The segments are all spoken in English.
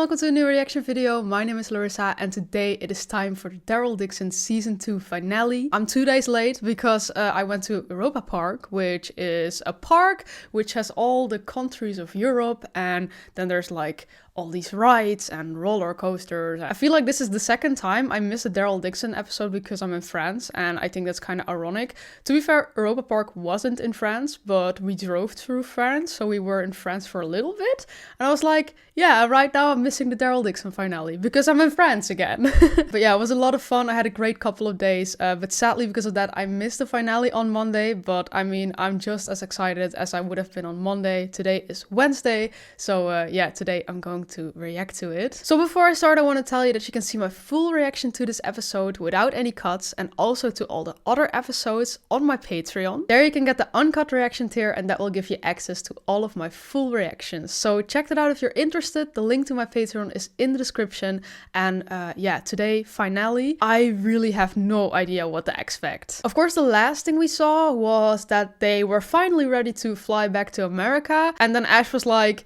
welcome to a new reaction video. My name is Larissa and today it is time for the Daryl Dixon season 2 finale. I'm 2 days late because I went to Europa Park, which is a park which has all the countries of Europe, and then there's like all these rides and roller coasters. I feel like this is the second time I missed a Daryl Dixon episode because I'm in France, and I think that's kind of ironic. To be fair, Europa Park wasn't in France, but we drove through France, so we were in France for a little bit. And I was like, yeah, right now I'm missing the Daryl Dixon finale because I'm in France again. But yeah, it was a lot of fun. I had a great couple of days, but sadly because of that I missed the finale on Monday. But I mean, I'm just as excited as I would have been on Monday. Today is Wednesday, so yeah, today I'm going to react to it. So before I start, I want to tell you that you can see my full reaction to this episode without any cuts, and also to all the other episodes on my Patreon. There you can get the uncut reaction tier, and that will give you access to all of my full reactions. So check that out if you're interested. The link to my Patreon is in the description. And yeah, today, finale. I really have no idea what to expect. Of course, the last thing we saw was that they were finally ready to fly back to America, and then Ash was like,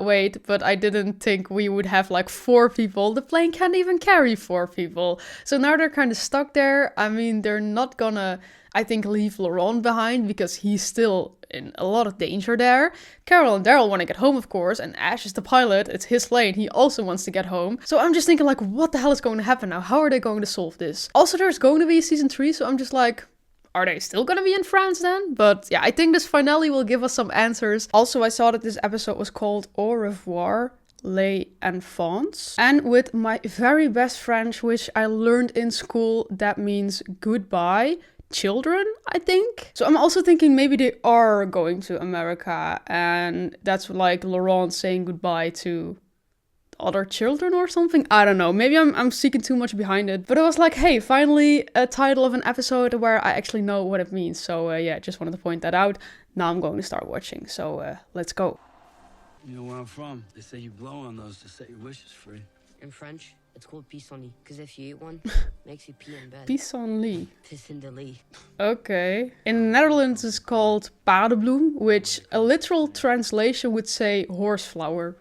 wait, but I didn't think we would have like 4 people. The plane can't even carry 4 people. So now they're kind of stuck there. I mean, they're not gonna, I think, leave Laurent behind because he's still in a lot of danger there. Carol and Daryl want to get home, of course, and Ash is the pilot. It's his plane. He also wants to get home. So I'm just thinking like, what the hell is going to happen now? How are they going to solve this? Also, there's going to be a season 3, so I'm just like, are they still gonna be in France then? But yeah, I think this finale will give us some answers. Also, I saw that this episode was called Au Revoir, les Enfants. And with my very best French, which I learned in school, that means goodbye, children, I think. So I'm also thinking maybe they are going to America, and that's like Laurent saying goodbye to other children or something. I don't know, maybe I'm seeking too much behind it, but it was like, hey, finally a title of an episode where I actually know what it means. So yeah, just wanted to point that out. Now I'm going to start watching, so let's go. You know where I'm from? They say you blow on those to set your wishes free. In French, it's called pissenlit, because if you eat one, makes you pee in bed. Pissenlit. Piss in the lit. Okay. In the Netherlands it's called paardenbloem, which a literal translation would say horseflower.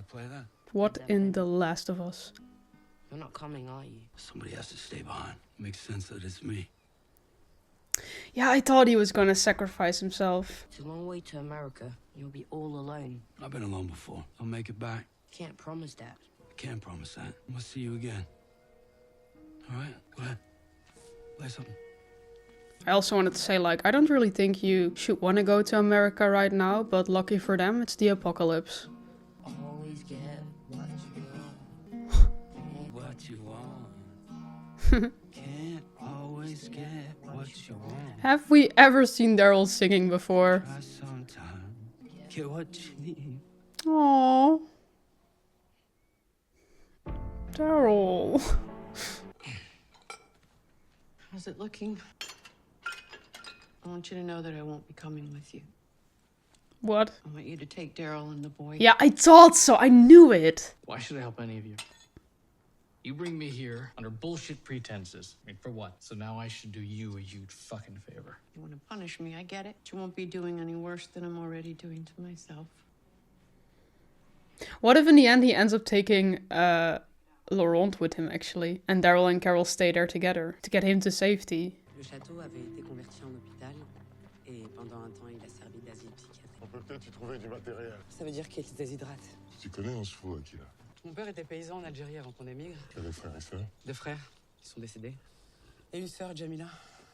Play that? What in The Last of Us? You're not coming, are you? Somebody has to stay behind. Makes sense that it's me. Yeah, I thought he was gonna sacrifice himself. It's a long way to America. You'll be all alone. I've been alone before. I'll make it back. Can't promise that. I can't promise that. We'll see you again. All right, go ahead. Play something. I also wanted to say, like, I don't really think you should want to go to America right now, but lucky for them, it's the apocalypse. Always get what you want. What you want. Can't always get what you want. Have we ever seen Daryl singing before? Try sometime. Get what you need. Aww. Daryl. How's it looking? I want you to know that I won't be coming with you. What? I want you to take Daryl and the boy. Yeah, I thought so. I knew it. Why should I help any of you? You bring me here under bullshit pretenses. I mean, for what? So now I should do you a huge fucking favor. You want to punish me, I get it. But you won't be doing any worse than I'm already doing to myself. What if in the end he ends up taking Laurent with him, actually, and Daryl and Carol stay there together to get him to safety? Le château avait été converti en hôpital et pendant un temps il a servi d'asile psychiatrique. On peut peut-être y trouver du matériel. Ça veut dire qu'il se déshydrate. Si tu connais, on se fout à qui là? Mon père était paysan en Algérie avant qu'on émigre. Tu as des frères et sœurs? 2 frères, ils sont décédés. Et une sœur, Jamila.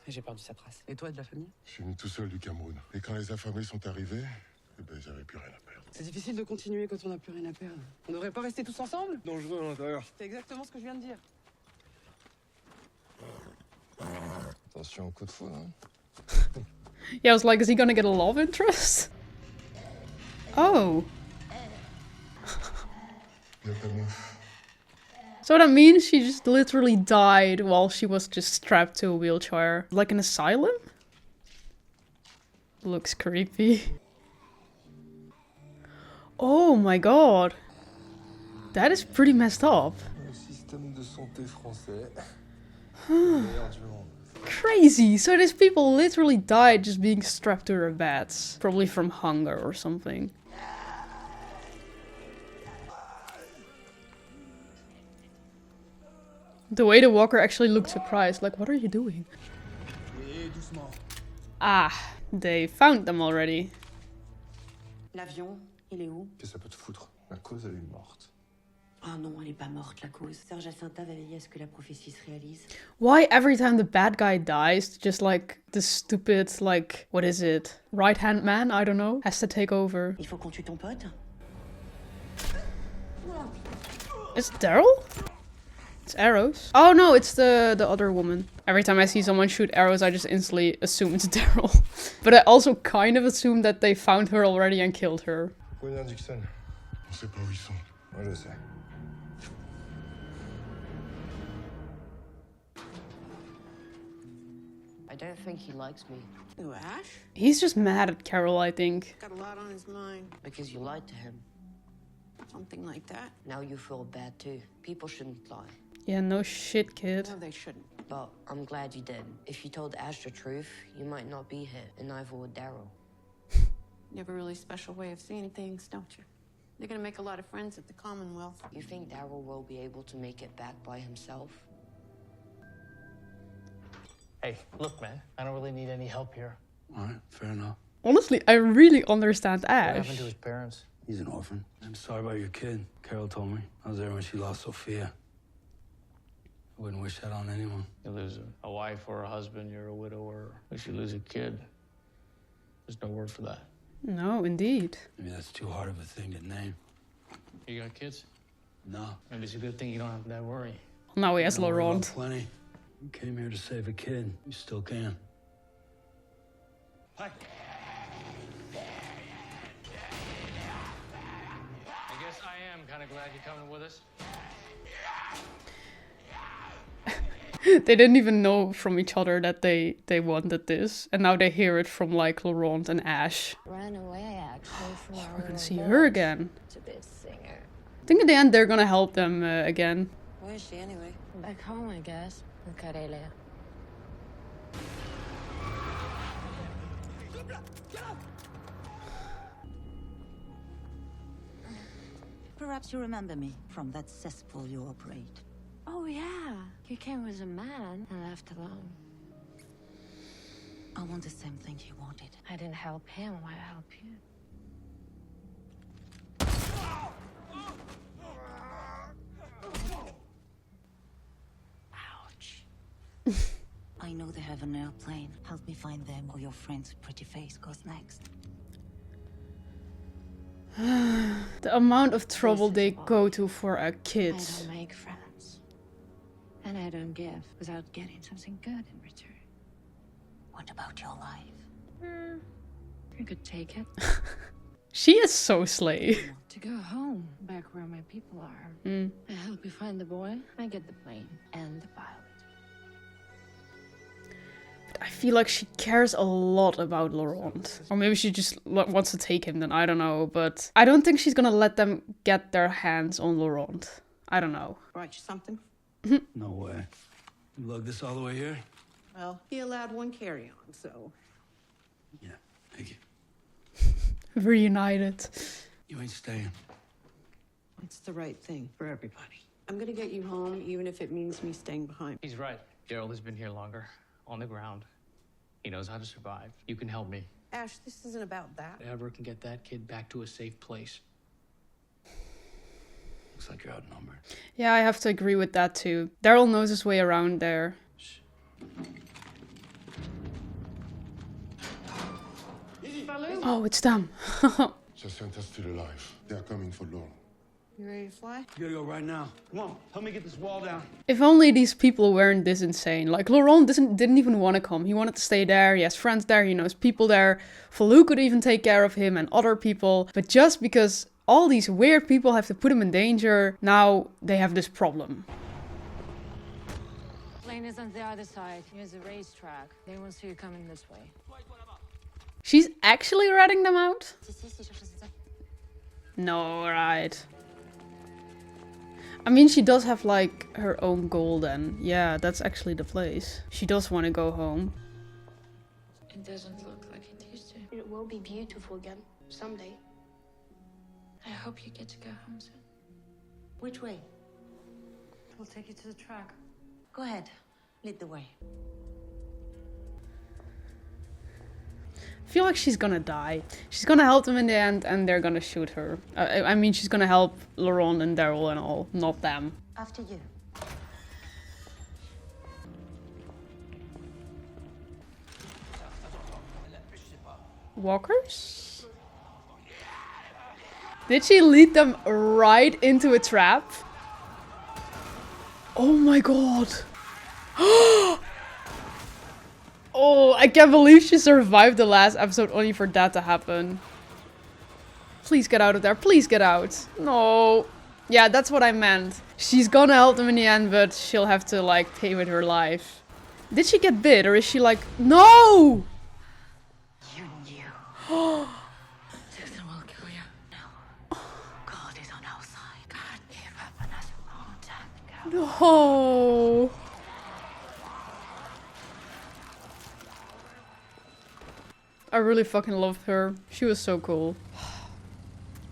Et j'ai perdu sa trace. Et toi, de la famille? Je suis venu tout seul du Cameroun. Et quand les affamés sont arrivés, eh ben, j'avais plus rien à perdre. C'est difficile de continuer quand on n'a plus rien à perdre. On devrait pas rester tous ensemble? Dangereux à l'intérieur. C'est exactement ce que je viens de dire. Attention au coup de foudre, hein. Yeah, I was like, is he gonna get a love interest? Oh. So that means she just literally died while she was just strapped to a wheelchair. Like an asylum? Looks creepy. Oh my god. That is pretty messed up. Le système de santé français. Meilleur du monde. crazy. So these people literally died just being strapped to their beds. Probably from hunger or something. The way the walker actually looked surprised, like, what are you doing? Ah, they found them already. L'avion, il est où? Qu'est-ce que ça peut te foutre? La cause, elle est morte. Oh non, elle est pas morte, la cause. Serge Ahmed va veiller à ce que la prophétie se réalise. Why every time the bad guy dies, just like the stupid, like, what is it? Right-hand man, I don't know, has to take over. Il faut qu'on tue ton pote? It's Daryl? It's arrows. Oh no, it's the other woman. Every time I see someone shoot arrows, I just instantly assume it's Daryl. But I also kind of assume that they found her already and killed her. Revoir Dixon. On sait pas où ils sont. Moi, je sais. I don't think he likes me. Who, Ash? He's just mad at Carol, I think. Got a lot on his mind. Because you lied to him. Something like that. Now you feel bad too. People shouldn't lie. Yeah, no shit, kid. No, they shouldn't. But I'm glad you did. If you told Ash the truth, you might not be here, and neither would Daryl. You have a really special way of seeing things, don't you? You're gonna make a lot of friends at the Commonwealth. You think Daryl will be able to make it back by himself? Hey, look, man, I don't really need any help here. All right, fair enough. Honestly, I really understand What Ash. happened to his parents? He's an orphan. I'm sorry about your kid. Carol told me. I was there when she lost Sophia. I wouldn't wish that on anyone. You lose a wife or a husband, you're a widower. If you lose a kid, there's no word for that. No, indeed. Maybe that's too hard of a thing to name. You got kids? No. Maybe it's a good thing you don't have that worry. Now he has Don't worry about Laurent. Plenty. You came here to save a kid. You still can. Hi. I guess I am kind of glad you're coming with us. They didn't even know from each other that they wanted this. And now they hear it from like Laurent and Ash. Ran away actually from our We're gonna little see village her again. to this singer. I think in the end they're gonna help them again. Where is she anyway? Back home, I guess, in Karelia. Perhaps you remember me from that cesspool you operate. Oh yeah, you came with a man and left alone. I want the same thing he wanted. I didn't help him, why help you? Ouch. I know they have an airplane. Help me find them or your friend's pretty face goes next. The amount of trouble they go to for a kid. I don't make friends. And I don't give without getting something good in return. What about your life? You could take it. She is so slay. To go home, back where my people are. I help you find the boy, I get the plane and the pilot. I feel like she cares a lot about Laurent. Or maybe she just wants to take him, then I don't know. But I don't think she's gonna let them get their hands on Laurent. I don't know. Brought you something? No way. You lugged this all the way here? Well, he allowed one carry-on, so... Yeah, thank you. Reunited. You ain't staying. It's the right thing for everybody. I'm gonna get you home, even if it means me staying behind. He's right. Daryl has been here longer, on the ground. He knows how to survive. You can help me. Ash, this isn't about that. Whatever can get that kid back to a safe place. Looks like you're outnumbered. Yeah, I have to agree with that too. Daryl knows his way around there. Shh. Oh, it's them. Jacinta's still alive. They are coming for Laurent. You ready to fly? You gotta go right now. Come on, help me get this wall down. If only these people weren't this insane. Like, Laurent didn't even want to come. He wanted to stay there. He has friends there. He knows people there. Falou could even take care of him and other people. But just because all these weird people have to put him in danger, now they have this problem. Plane is on the other side. Here's a racetrack. They won't see you coming this way. She's actually ratting them out? No, right. I mean, she does have like her own goal then. Yeah, that's actually the place. She does want to go home. It doesn't look like it used to. It will be beautiful again, someday. I hope you get to go home soon. Which way? We'll take you to the track. Go ahead. Lead the way. I feel like she's gonna die. She's gonna help them in the end and they're gonna shoot her. I mean, she's gonna help Laurent and Daryl and all, not them. After you. Walkers? Did she lead them right into a trap? Oh my god. Oh, I can't believe she survived the last episode only for that to happen. Please get out of there. Please get out. No. Yeah, that's what I meant. She's gonna help them in the end, but she'll have to like pay with her life. Did she get bit or is she like... No! You knew. Dixon will kill you. No. God is on our side. God gave up on us a long time ago. No. I really fucking loved her. She was so cool.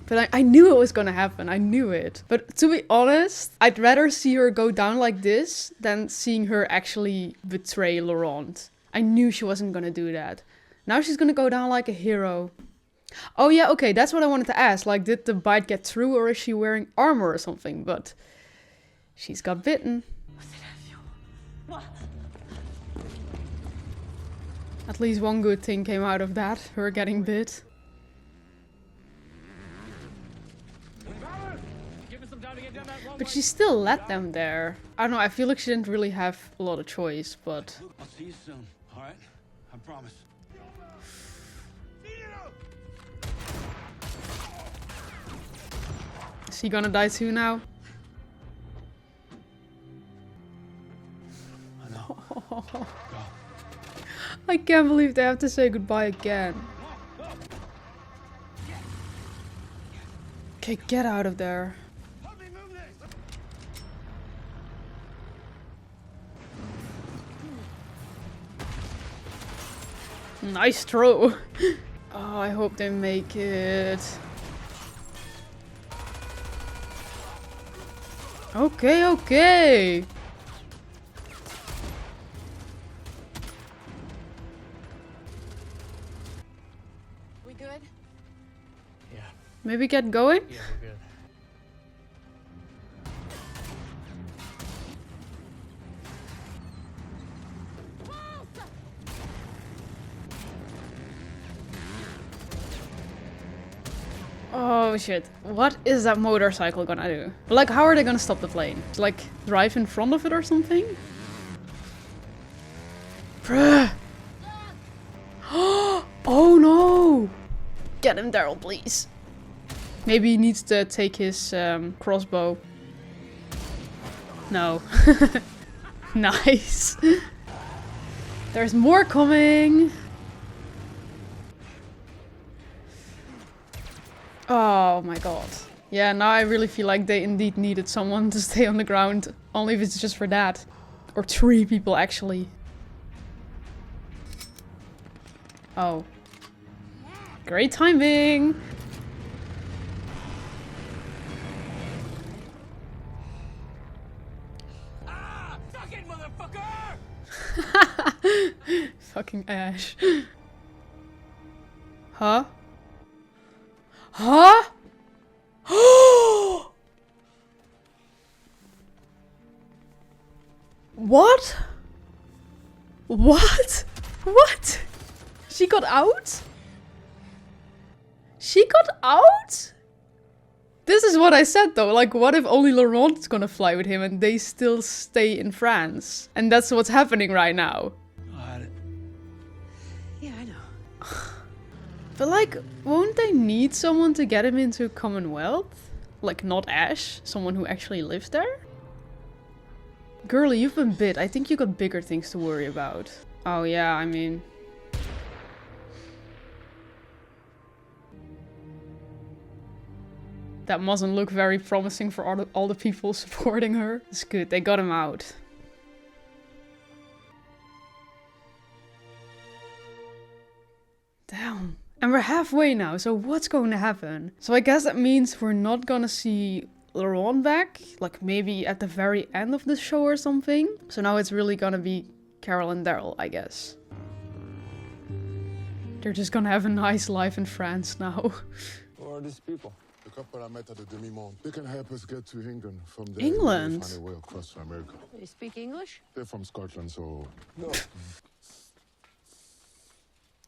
But I knew it was gonna happen. I knew it. But to be honest, I'd rather see her go down like this than seeing her actually betray Laurent. I knew she wasn't gonna do that. Now she's gonna go down like a hero. Oh yeah, okay, that's what I wanted to ask. Like, did the bite get through or is she wearing armor or something? But she's got bitten. At least one good thing came out of that, her getting bit. But she still let them there. I don't know, I feel like she didn't really have a lot of choice, but... I'll see you soon, alright? I promise. Is he gonna die too now? I know. Go. I can't believe they have to say goodbye again. Okay, get out of there. Nice throw. Oh, I hope they make it. Okay, okay. We good? Yeah. Maybe get going? Yeah, we're good. Oh shit, what is that motorcycle gonna do? Like, how are they gonna stop the plane? Like, drive in front of it or something? Bruh! Oh no! Get him, Daryl, please. Maybe he needs to take his crossbow. No. Nice. There's more coming. Oh my god. Yeah, now I really feel like they indeed needed someone to stay on the ground. Only if it's just for that. Or 3 people, actually. Oh. Great timing! Ah! Fucking motherfucker! Fucking Ash. Huh? Huh? What? What? What? She got out? She got out? This is what I said though, like what if only Laurent's gonna fly with him and they still stay in France? And that's what's happening right now. Yeah, I know. But like, won't they need someone to get him into Commonwealth? Like not Ash, someone who actually lives there? Girlie, you've been bit. I think you got bigger things to worry about. Oh yeah, I mean... That mustn't look very promising for all the people supporting her. It's good, they got him out. Damn. And we're halfway now, so what's going to happen? So I guess that means we're not gonna see Laurent back, like maybe at the very end of the show or something. So now it's really gonna be Carol and Daryl, I guess. They're just gonna have a nice life in France now. Who are these people? The couple I met at the Demi-Monde. They can help us get to England. From there, England? we'll find a way across to America. They speak English? They're from Scotland, so... No.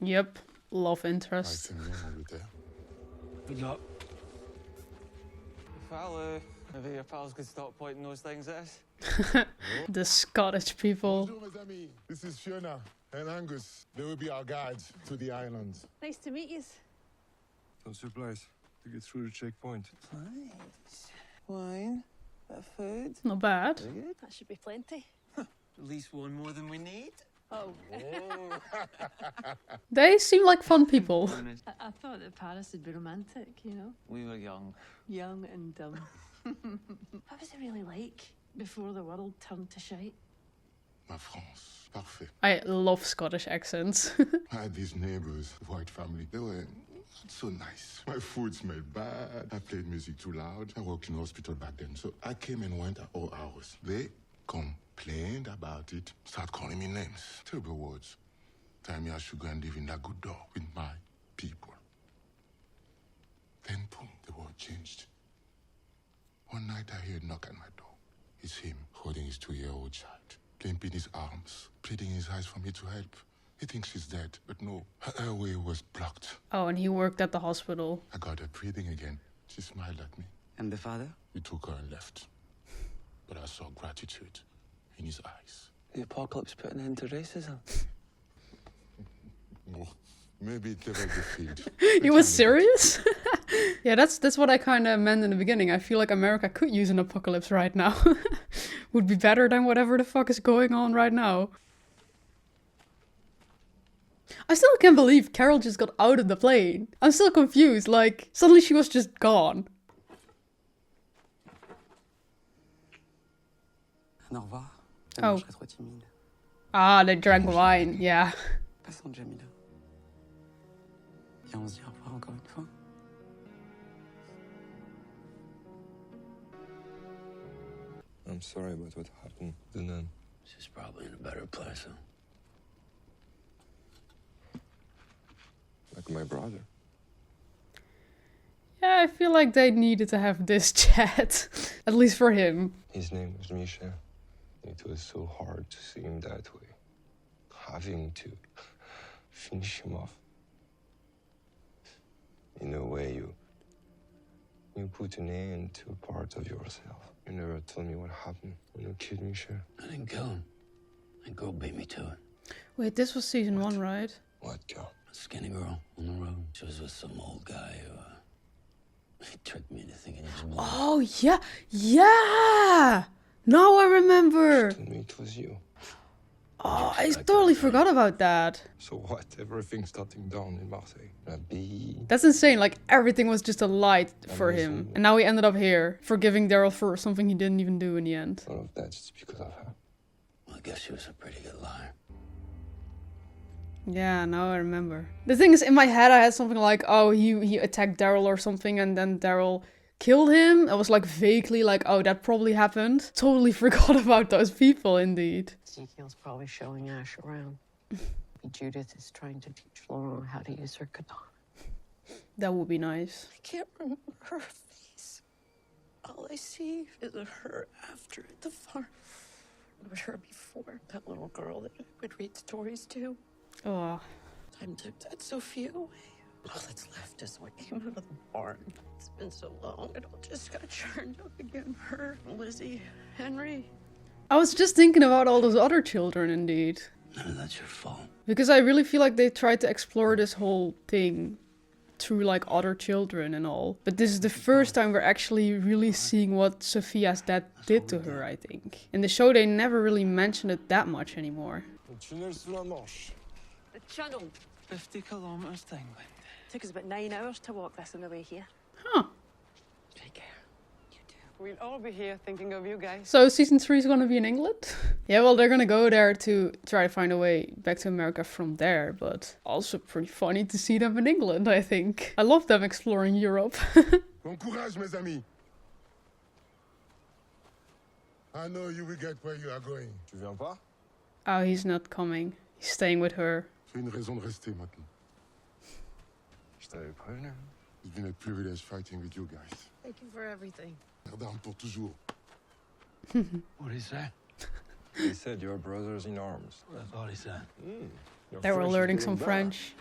Yep, love I interest. think we'll be there. Good luck. Well, maybe your pals could stop pointing those things at us. The Scottish people. Bonjour, mes amis. This is Fiona and Angus. They will be our guides to the islands. Nice to meet you. Don't surprise to get through the checkpoint. Nice. Wine, bit of food. Not bad. Very good. That should be plenty. At least one more than we need. Oh. They seem like fun people. I thought that Paris would be romantic, you know? We were young. Young and dumb. What was it really like? Before the world turned to shite. Ma France. Parfait. I love Scottish accents. I had these neighbors, white family. They were not so nice. My food smelled bad. I played music too loud. I worked in hospital back then, so I came and went at all hours. They complained about it, start calling me names. Terrible words. Telling me I should go and live in that good door with my people. Then, boom, the world changed. One night I hear a knock at my door. It's him holding his 2-year-old child, limping his arms, pleading his eyes for me to help. He thinks she's dead, but no, her airway was blocked. Oh, and he worked at the hospital. I got her breathing again. She smiled at me. And the father? We took her and left. But I saw gratitude in his eyes. The apocalypse put an end to racism. Oh, maybe it leveled the field. He was serious? Yeah, that's what I kind of meant in the beginning. I feel like America could use an apocalypse right now. Would be better than whatever the fuck is going on right now. I still can't believe Carol just got out of the plane. I'm still confused, like, suddenly she was just gone. Au revoir. Oh. Je serais trop timide. Ah, they drank wine, yeah. Passons, Jamila. Et on se dit au revoir encore une fois. I'm sorry about what happened to Nan. She's probably in a better place, huh? Like my brother. Yeah, I feel like they needed to have this chat. At least for him. His name was Misha. It was so hard to see him that way. Having to finish him off. In a way, you put an end to a part of yourself. You never told me what happened when you killed Misha. I didn't kill him. That girl beat me to it. Wait, this was season 1, right? What girl? A skinny girl on the road. She was with some old guy who, he tricked me into thinking he was blind. Oh, yeah! Yeah! Now I remember! She told me it was you. Oh, I totally forgot about that. So what? Everything's starting down in Marseille. That's insane, like everything was just a lie for him. And now he ended up here, forgiving Daryl for something he didn't even do in the end. All of that's just because of her. Well, I guess she was a pretty good liar. Yeah, now I remember. The thing is, in my head I had something like, oh, he attacked Daryl or something and then Daryl killed him. I was like vaguely like, oh, that probably happened. Totally forgot about those people, indeed. Ezekiel's probably showing Ash around. Judith is trying to teach Laurent how to use her katana. That would be nice. I can't remember her face. All I see is her after at the farm. It was her before, that little girl that I would read stories to. Oh. Time took that Sophia away. All that's left is what came out of the barn. It's been so long, it all just got churned up again. Her, Lizzie, Henry. I was just thinking about all those other children, indeed. None of that's your fault. Because I really feel like they tried to explore this whole thing through like other children and all. But this is the first time we're actually really seeing what Sophia's dad did to her, I think. In the show, they never really mentioned it that much anymore. The channel. 50 kilometers, thing. Took us about 9 hours to walk this on the way here. Huh. Should I We'll all be here thinking of you guys. So season 3 is gonna be in England? Yeah, well, they're gonna go there to try to find a way back to America from there, but also pretty funny to see them in England, I think. I love them exploring Europe. Bon courage, mes amis. I know you will get where you are going. Tu viens pas? Oh, he's not coming. He's staying with her. J'ai une raison de rester maintenant. Je t'avais prévenu. It's been a privilege fighting with you guys. Thank you for everything. D'armes pour toujours. What did he say? He said you're brothers in arms. What I thought he said. They were learning some French.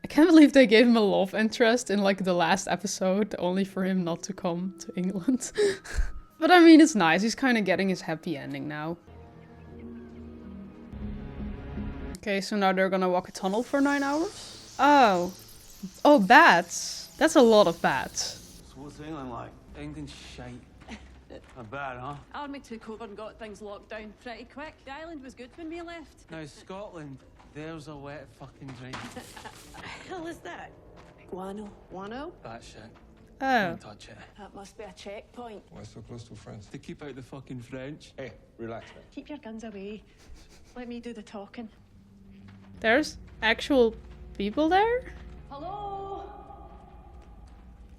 I can't believe they gave him a love interest in like the last episode, only for him not to come to England. But I mean, it's nice. He's kind of getting his happy ending now. Okay, so now they're gonna walk a tunnel for 9 hours? Oh. Oh, bats. That's a lot of bats. So what's England like? England's shite. Not bad, huh? Army took over and got things locked down pretty quick. The island was good when we left. Now, Scotland, there's a wet fucking dream. What the hell is that? Guano. Guano? That shit. Oh. Don't touch it. That must be a checkpoint. Why so close to France? To keep out the fucking French. Hey, relax, man. Keep your guns away. Let me do the talking. There's actual people there? Hello?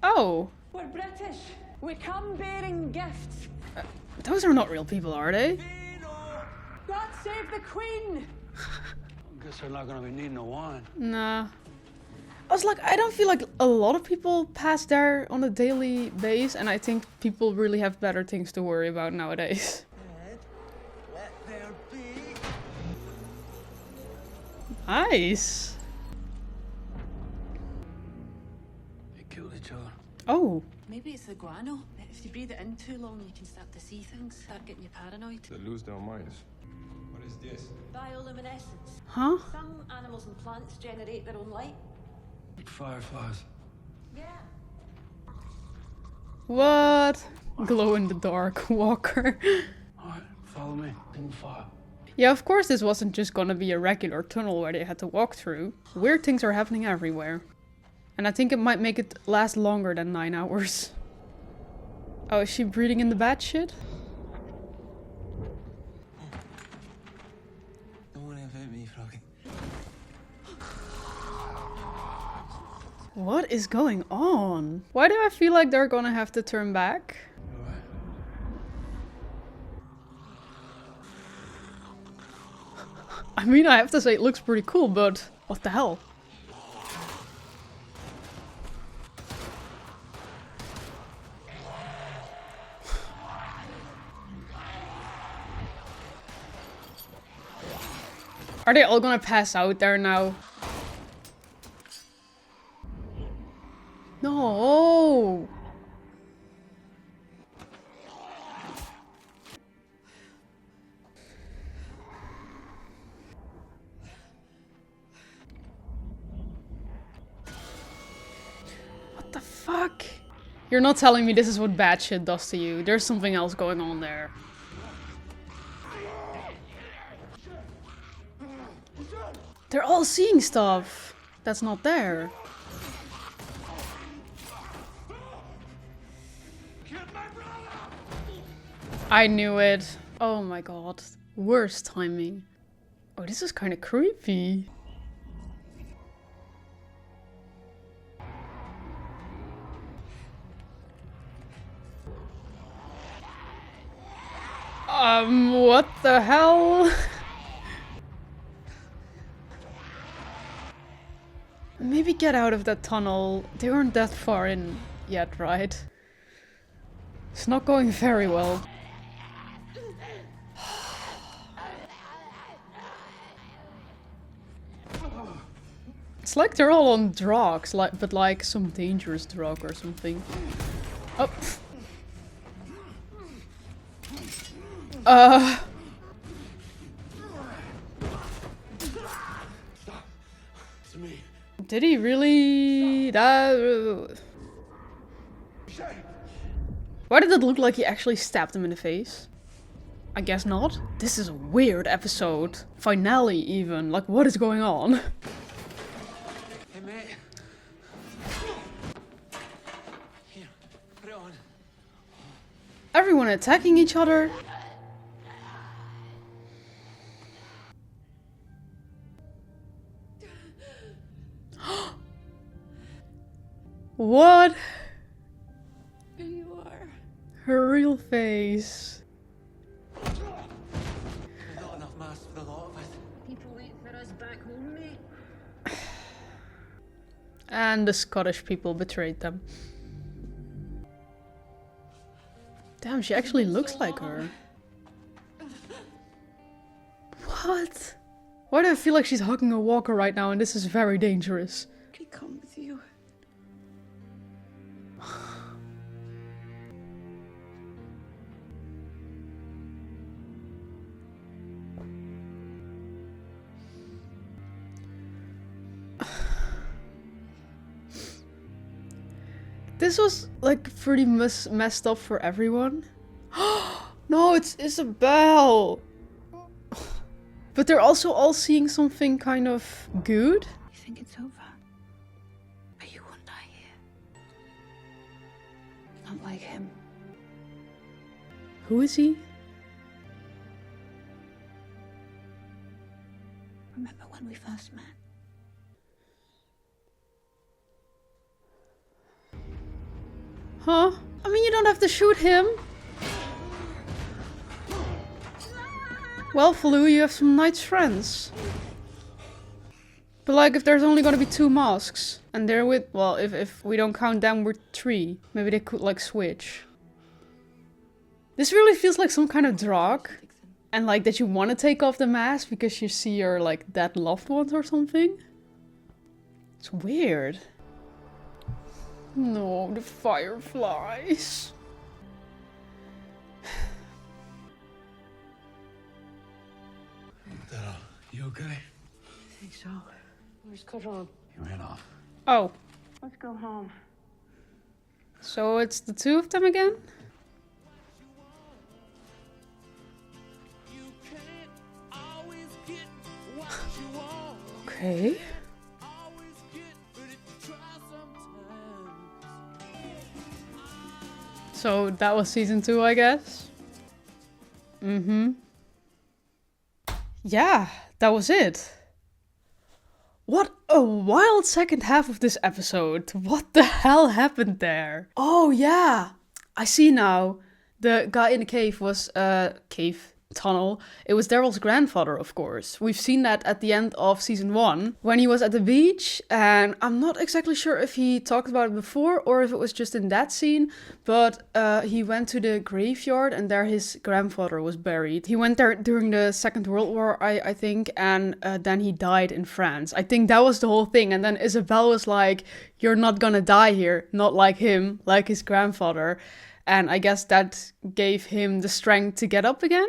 Oh. We're British. We come bearing gifts. Those are not real people, are they? God save the Queen! I guess they're not gonna be needing a wine. Nah. I was like, I don't feel like a lot of people pass there on a daily basis, and I think people really have better things to worry about nowadays. Let there be. Nice. They killed each other. Oh. Maybe it's the guano. If you breathe it in too long, you can start to see things. Start getting you paranoid. They lose their minds. What is this? Bioluminescence. Huh? Some animals and plants generate their own light. Fireflies. Yeah. What? Glow in the dark walker. Alright, follow me. In the fire. Yeah, of course this wasn't just gonna be a regular tunnel where they had to walk through. Weird things are happening everywhere. And I think it might make it last longer than 9 hours. Oh, is she breathing in the bad shit? Don't worry about me, Froggy. What is going on? Why do I feel like they're gonna have to turn back? I mean, I have to say it looks pretty cool, but what the hell? Are they all gonna pass out there now? No! What the fuck? You're not telling me this is what bad shit does to you. There's something else going on there. They're all seeing stuff that's not there. I knew it. Oh my god. Worst timing. Oh, this is kind of creepy. What the hell? Maybe get out of that tunnel. They weren't that far in yet, right? It's not going very well. It's like they're all on drugs, but like some dangerous drug or something. Oh. Did he really? Why did it look like he actually stabbed him in the face? I guess not. This is a weird episode. Finale even. Like, what is going on? Hey, mate. Here. on. Everyone attacking each other. What? Here you are. Her real face. There's not enough mass for the lot of us. People wait for us back home, mate. And the Scottish people betrayed them. Damn, she actually looks like her. What? Why do I feel like she's hugging a walker right now and this is very dangerous? Can I come with you? This was like pretty messed up for everyone. No, it's Isabel. But they're also all seeing something kind of good. You think it's over? But you won't die here. Not like him. Who is he? Remember when we first met? Huh? I mean, you don't have to shoot him. Well, Falu, you have some nice friends. But like, if there's only gonna be 2 masks, and they're with, well, if we don't count them, we're 3. Maybe they could like switch. This really feels like some kind of drug. And like that you want to take off the mask because you see your like dead loved ones or something. It's weird. No, the fireflies. Daryl, you okay? I think so. Where's Caron? He ran off. Oh. Let's go home. So it's the 2 of them again? Okay. So that was season 2, I guess. Yeah, that was it. What a wild second half of this episode. What the hell happened there? Oh yeah, I see now. The guy in the cave was tunnel. It was Daryl's grandfather, of course. We've seen that at the end of season 1 when he was at the beach, and I'm not exactly sure if he talked about it before or if it was just in that scene, but he went to the graveyard and there his grandfather was buried. He went there during the Second World War, I think, and then he died in France. I think that was the whole thing, and then Isabel was like, "You're not gonna die here, not like him, like his grandfather." And I guess that gave him the strength to get up again.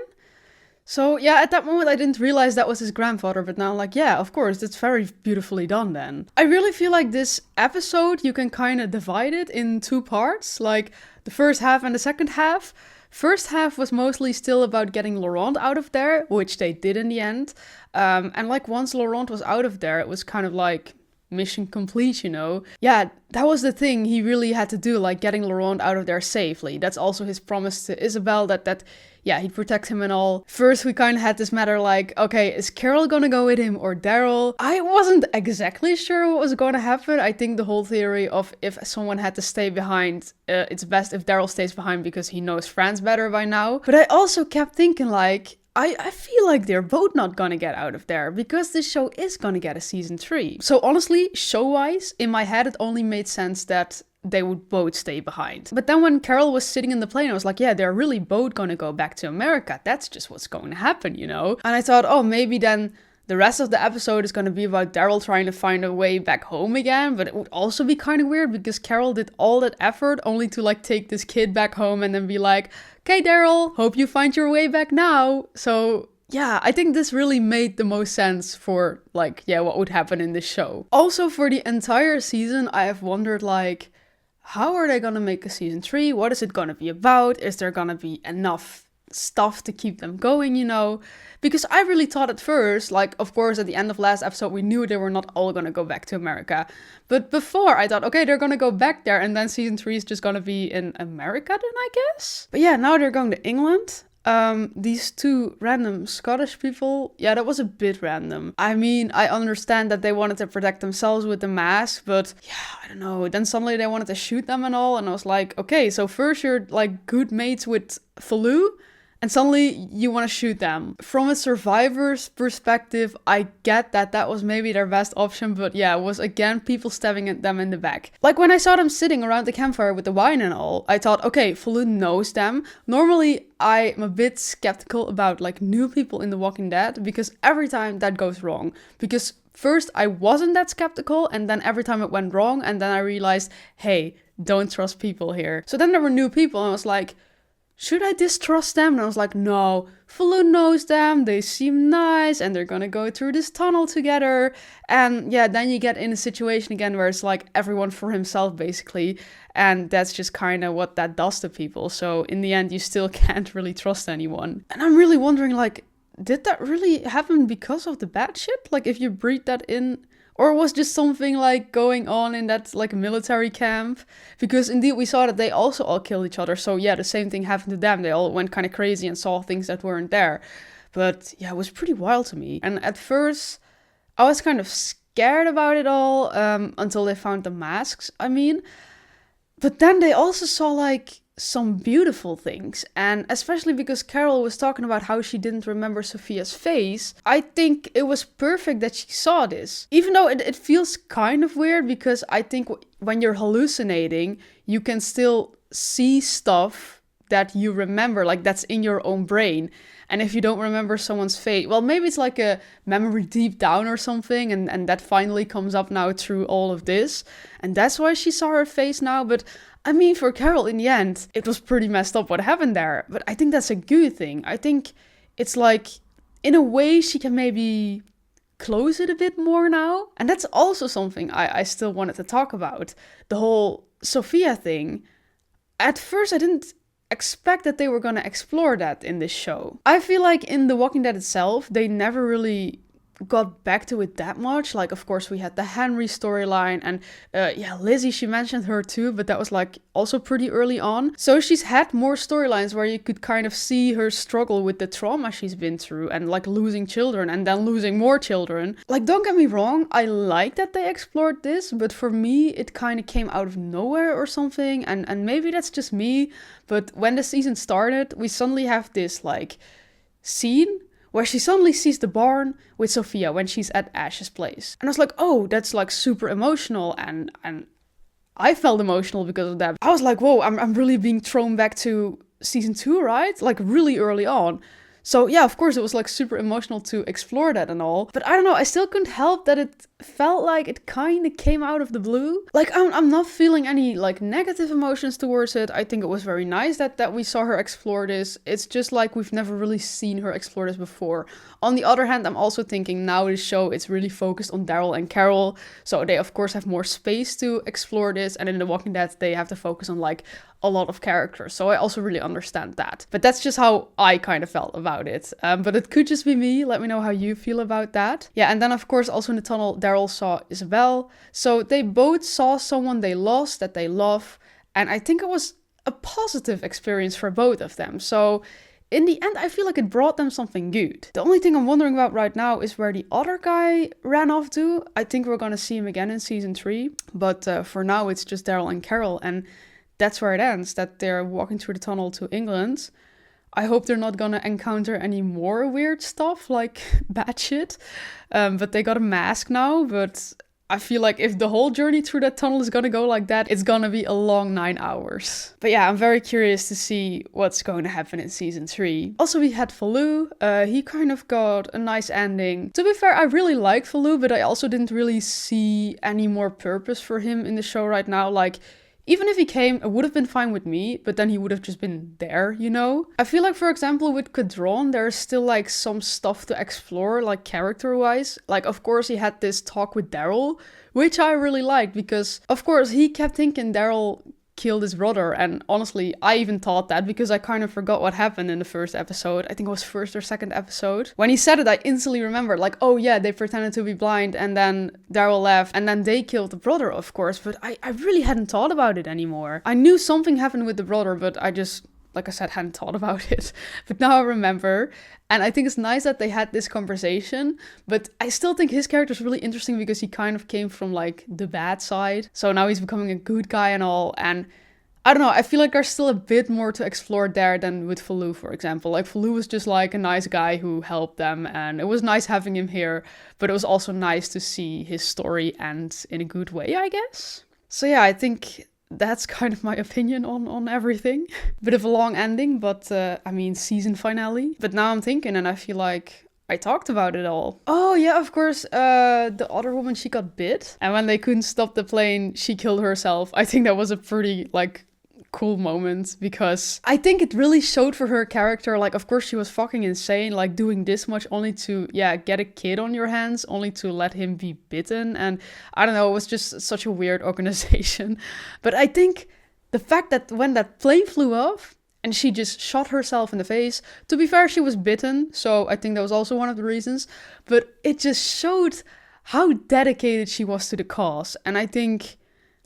So yeah, at that moment I didn't realize that was his grandfather, but now I'm like, yeah, of course, that's very beautifully done then. I really feel like this episode, you can kind of divide it in 2 parts, like the first half and the second half. First half was mostly still about getting Laurent out of there, which they did in the end. And like once Laurent was out of there, it was kind of like mission complete, you know? Yeah, that was the thing he really had to do, like getting Laurent out of there safely. That's also his promise to Isabel, that yeah, he'd protect him and all. First, we kind of had this matter like, okay, is Carol gonna go with him or Daryl? I wasn't exactly sure what was gonna happen. I think the whole theory of if someone had to stay behind, it's best if Daryl stays behind because he knows France better by now. But I also kept thinking like, I feel like they're both not gonna get out of there because this show is gonna get a season 3. So honestly, show-wise, in my head it only made sense that they would both stay behind. But then when Carol was sitting in the plane, I was like, yeah, they're really both gonna go back to America. That's just what's going to happen, you know? And I thought, oh, maybe then the rest of the episode is gonna be about Daryl trying to find a way back home again. But it would also be kind of weird because Carol did all that effort only to like take this kid back home and then be like, okay, Daryl, hope you find your way back now. So yeah, I think this really made the most sense for like, yeah, what would happen in this show. Also for the entire season, I have wondered like, how are they gonna make a season 3? What is it gonna be about? Is there gonna be enough stuff to keep them going, you know? Because I really thought at first, like, of course, at the end of last episode, we knew they were not all gonna go back to America. But before, I thought, okay, they're gonna go back there, and then season 3 is just gonna be in America then, I guess? But yeah, now they're going to England. These 2 random Scottish people, yeah, that was a bit random. I mean, I understand that they wanted to protect themselves with the mask, but yeah, I don't know. Then suddenly they wanted to shoot them and all, and I was like, okay, so first you're like good mates with Falou, and suddenly you want to shoot them. From a survivor's perspective, I get that that was maybe their best option, but yeah, it was again people stabbing at them in the back. Like when I saw them sitting around the campfire with the wine and all, I thought, okay, Falou knows them. Normally, I'm a bit skeptical about like new people in The Walking Dead, because every time that goes wrong. Because first I wasn't that skeptical, and then every time it went wrong, and then I realized, hey, don't trust people here. So then there were new people, and I was like, should I distrust them? And I was like, no, Falou knows them, they seem nice, and they're gonna go through this tunnel together. And yeah, then you get in a situation again where it's like everyone for himself, basically. And that's just kind of what that does to people. So in the end, you still can't really trust anyone. And I'm really wondering, like, did that really happen because of the bad shit? Like, if you breed that in... Or was just something like going on in that like military camp? Because indeed we saw that they also all killed each other. So yeah, the same thing happened to them. They all went kind of crazy and saw things that weren't there. But yeah, it was pretty wild to me. And at first I was kind of scared about it all until they found the masks, I mean. But then they also saw like some beautiful things, and especially because Carol was talking about how she didn't remember Sophia's face, I think it was perfect that she saw this. Even though it feels kind of weird, because I think when you're hallucinating, you can still see stuff that you remember, like that's in your own brain. And if you don't remember someone's face, well, maybe it's like a memory deep down or something, and that finally comes up now through all of this, and that's why she saw her face now. But I mean, for Carol, in the end, it was pretty messed up what happened there. But I think that's a good thing. I think it's like, in a way, she can maybe close it a bit more now. And that's also something I still wanted to talk about. The whole Sophia thing. At first, I didn't expect that they were going to explore that in this show. I feel like in The Walking Dead itself, they never really got back to it that much. Like, of course, we had the Henry storyline, and yeah, Lizzie, she mentioned her too, but that was like also pretty early on. So she's had more storylines where you could kind of see her struggle with the trauma she's been through, and like losing children and then losing more children. Like, don't get me wrong, I like that they explored this, but for me it kind of came out of nowhere or something, and maybe that's just me, but when the season started, we suddenly have this like scene where she suddenly sees the barn with Sophia when she's at Ash's place. And I was like, oh, that's like super emotional, and I felt emotional because of that. I was like, whoa, I'm really being thrown back to season 2, right? Like really early on. So yeah, of course it was like super emotional to explore that and all. But I don't know, I still couldn't help that it felt like it kind of came out of the blue. Like I'm not feeling any like negative emotions towards it. I think it was very nice that we saw her explore this. It's just like we've never really seen her explore this before. On the other hand, I'm also thinking now this show is really focused on Daryl and Carol. So they of course have more space to explore this. And in The Walking Dead, they have to focus on like a lot of characters. So I also really understand that. But that's just how I kind of felt about it. But it could just be me. Let me know how you feel about that. Yeah, and then of course also in the tunnel, Daryl saw Isabel. So they both saw someone they lost that they love. And I think it was a positive experience for both of them. So in the end, I feel like it brought them something good. The only thing I'm wondering about right now is where the other guy ran off to. I think we're going to see him again in season 3. But for now, it's just Daryl and Carol. And that's where it ends, that they're walking through the tunnel to England. I hope they're not gonna encounter any more weird stuff, like bad shit. But they got a mask now, but I feel like if the whole journey through that tunnel is gonna go like that, it's gonna be a long 9 hours. But yeah, I'm very curious to see what's going to happen in season 3. Also, we had Falou. He kind of got a nice ending. To be fair, I really liked Falou, but I also didn't really see any more purpose for him in the show right now. Like, even if he came, it would have been fine with me, but then he would have just been there, you know? I feel like, for example, with Cadron, there's still like some stuff to explore, like character-wise. Like, of course, he had this talk with Daryl, which I really liked because, of course, he kept thinking Daryl killed his brother. And honestly, I even thought that because I kind of forgot what happened in the first episode. I think it was first or second episode. When he said it, I instantly remembered, like, oh yeah, they pretended to be blind and then Daryl left and then they killed the brother, of course. But I really hadn't thought about it anymore. I knew something happened with the brother, but I just, like I said, hadn't thought about it. But now I remember. And I think it's nice that they had this conversation. But I still think his character is really interesting because he kind of came from like the bad side. So now he's becoming a good guy and all. And I don't know, I feel like there's still a bit more to explore there than with Falou, for example. Like Falou was just like a nice guy who helped them. And it was nice having him here. But it was also nice to see his story end in a good way, I guess. So yeah, I think that's kind of my opinion on everything. Bit of a long ending, but I mean, season finale. But now I'm thinking and I feel like I talked about it all. Oh yeah, of course, the other woman, she got bit. And when they couldn't stop the plane, she killed herself. I think that was a pretty, like, cool moment because I think it really showed for her character. Like, of course she was fucking insane, like doing this much only to get a kid on your hands, only to let him be bitten. And I don't know, it was just such a weird organization. But I think the fact that when that plane flew off and she just shot herself in the face, to be fair, she was bitten, so I think that was also one of the reasons, but it just showed how dedicated she was to the cause. And I think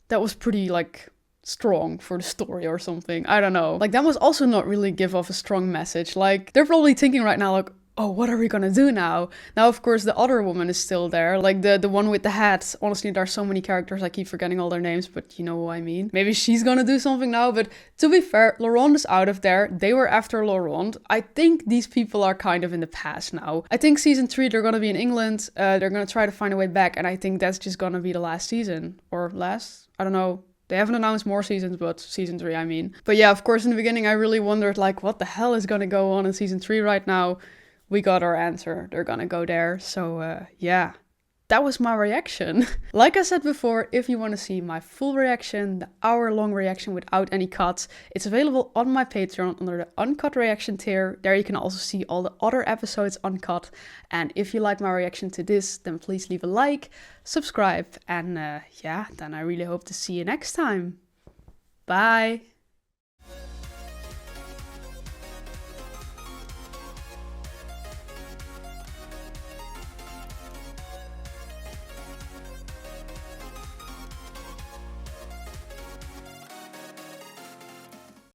that was pretty, like, strong for the story or something. I don't know. Like, that must also not really give off a strong message. Like, they're probably thinking right now, like, oh, what are we gonna do now? Now, of course, the other woman is still there. Like, the one with the hat. Honestly, there are so many characters, I keep forgetting all their names, but you know what I mean. Maybe she's gonna do something now, but to be fair, Laurent is out of there. They were after Laurent. I think these people are kind of in the past now. I think season 3, they're gonna be in England. They're gonna try to find a way back, and I think that's just gonna be the last season. Or last? I don't know. They haven't announced more seasons, but season 3, I mean. But yeah, of course, in the beginning, I really wondered, like, what the hell is gonna go on in season 3 right now? We got our answer. They're gonna go there. So, yeah. That was my reaction. Like I said before, if you want to see my full reaction, the hour-long reaction without any cuts, it's available on my Patreon under the uncut reaction tier. There you can also see all the other episodes uncut. And if you like my reaction to this, then please leave a like, subscribe, and yeah, then I really hope to see you next time. Bye!